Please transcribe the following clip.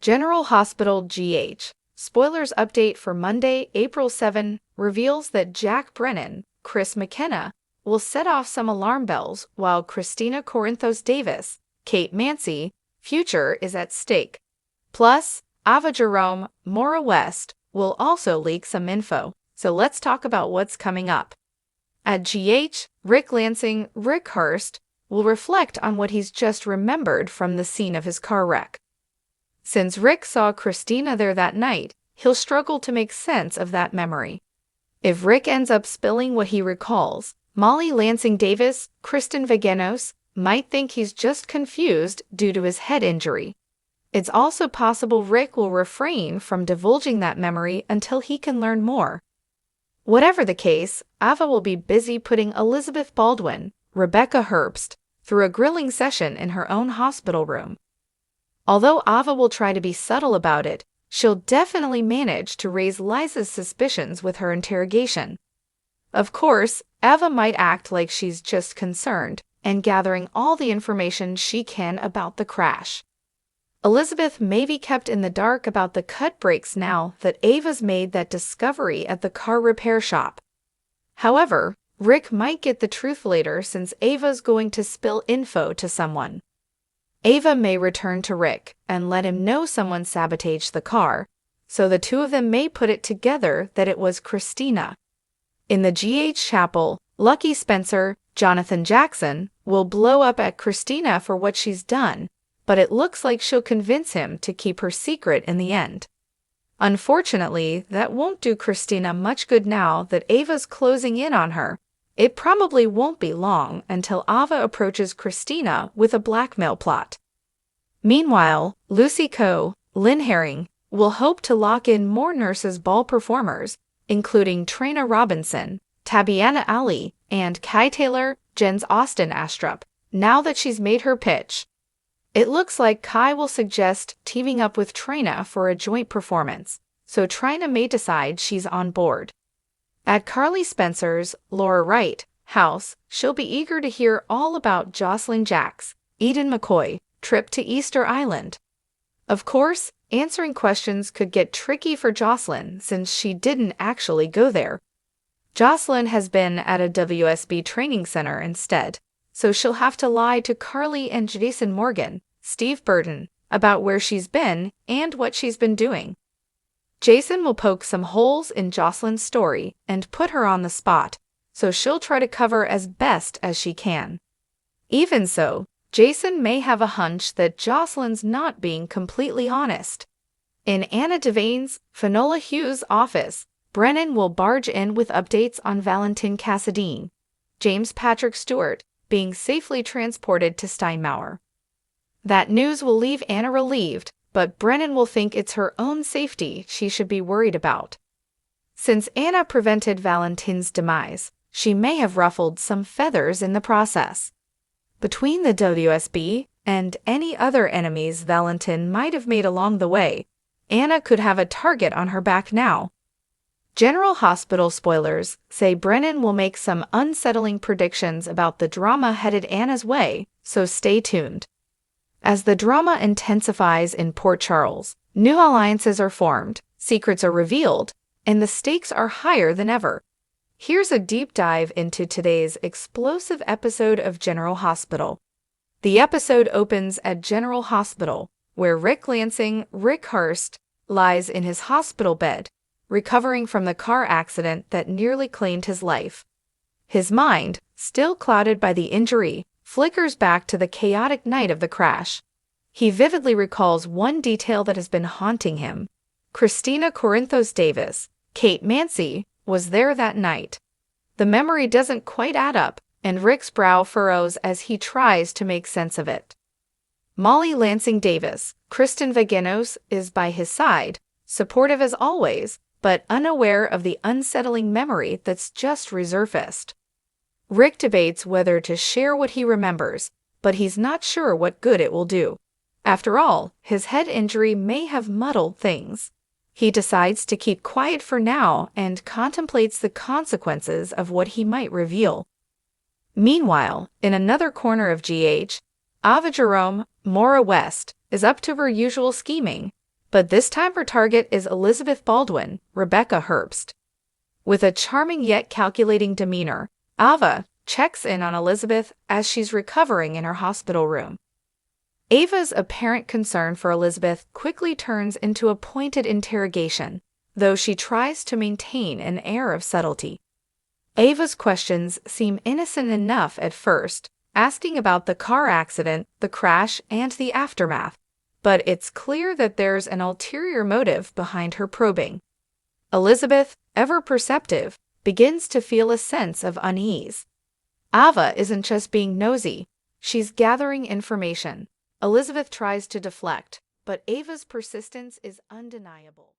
General Hospital GH. Spoilers update for Monday, April 7 reveals that Jack Brennan, Chris McKenna, will set off some alarm bells while Kristina Davis, Kate Mansi, future is at stake. Plus, Ava Jerome, Maura West, will also leak some info. So let's talk about what's coming up. At GH, Rick Lansing, Rick Hurst, will reflect on what he's just remembered from the scene of his car wreck. Since Rick saw Kristina there that night, he'll struggle to make sense of that memory. If Rick ends up spilling what he recalls, Molly Lansing Davis, Kristen Vagenos, might think he's just confused due to his head injury. It's also possible Rick will refrain from divulging that memory until he can learn more. Whatever the case, Ava will be busy putting Elizabeth Baldwin, Rebecca Herbst, through a grilling session in her own hospital room. Although Ava will try to be subtle about it, she'll definitely manage to raise Liza's suspicions with her interrogation. Of course, Ava might act like she's just concerned and gathering all the information she can about the crash. Elizabeth may be kept in the dark about the cut brakes now that Ava's made that discovery at the car repair shop. However, Rick might get the truth later since Ava's going to spill info to someone. Ava may return to Rick and let him know someone sabotaged the car, so the two of them may put it together that it was Kristina. In the GH chapel, Lucky Spencer, Jonathan Jackson, will blow up at Kristina for what she's done, but it looks like she'll convince him to keep her secret in the end. Unfortunately, that won't do Kristina much good now that Ava's closing in on her. It probably won't be long until Ava approaches Kristina with a blackmail plot. Meanwhile, Lucy Coe, Lynn Herring, will hope to lock in more Nurses Ball performers, including Trina Robinson, Tabiana Ali, and Kai Taylor, Jens Austen Astrup, now that she's made her pitch. It looks like Kai will suggest teaming up with Trina for a joint performance, so Trina may decide she's on board. At Carly Spencer's, Laura Wright, house, she'll be eager to hear all about Jocelyn Jacks, Eden McCoy, trip to Easter Island. Of course, answering questions could get tricky for Jocelyn since she didn't actually go there. Jocelyn has been at a WSB training center instead, so she'll have to lie to Carly and Jason Morgan, Steve Burton, about where she's been and what she's been doing. Jason will poke some holes in Jocelyn's story and put her on the spot, so she'll try to cover as best as she can. Even so, Jason may have a hunch that Jocelyn's not being completely honest. In Anna Devane's, Finola Hughes' office, Brennan will barge in with updates on Valentin Cassadine, James Patrick Stewart, being safely transported to Steinmauer. That news will leave Anna relieved, but Brennan will think it's her own safety she should be worried about. Since Anna prevented Valentin's demise, she may have ruffled some feathers in the process. Between the WSB and any other enemies Valentin might have made along the way, Anna could have a target on her back now. General Hospital spoilers say Brennan will make some unsettling predictions about the drama headed Anna's way, so stay tuned. As the drama intensifies in Port Charles, new alliances are formed, secrets are revealed, and the stakes are higher than ever. Here's a deep dive into today's explosive episode of General Hospital. The episode opens at General Hospital, where Rick Lansing, Rick Hurst, lies in his hospital bed, recovering from the car accident that nearly claimed his life. His mind, still clouded by the injury, flickers back to the chaotic night of the crash. He vividly recalls one detail that has been haunting him. Kristina Davis, Kate Mansi, was there that night. The memory doesn't quite add up, and Rick's brow furrows as he tries to make sense of it. Molly Lansing Davis, Kristen Vagenos, is by his side, supportive as always, but unaware of the unsettling memory that's just resurfaced. Rick debates whether to share what he remembers, but he's not sure what good it will do. After all, his head injury may have muddled things. He decides to keep quiet for now and contemplates the consequences of what he might reveal. Meanwhile, in another corner of GH, Ava Jerome, Maura West, is up to her usual scheming, But this time her target is Elizabeth Baldwin, Rebecca Herbst. With a charming yet calculating demeanor, Ava checks in on Elizabeth as she's recovering in her hospital room. Ava's apparent concern for Elizabeth quickly turns into a pointed interrogation, though she tries to maintain an air of subtlety. Ava's questions seem innocent enough at first, asking about the car accident, the crash, and the aftermath, but it's clear that there's an ulterior motive behind her probing. Elizabeth, ever perceptive, begins to feel a sense of unease. Ava isn't just being nosy, she's gathering information. Elizabeth tries to deflect, but Ava's persistence is undeniable.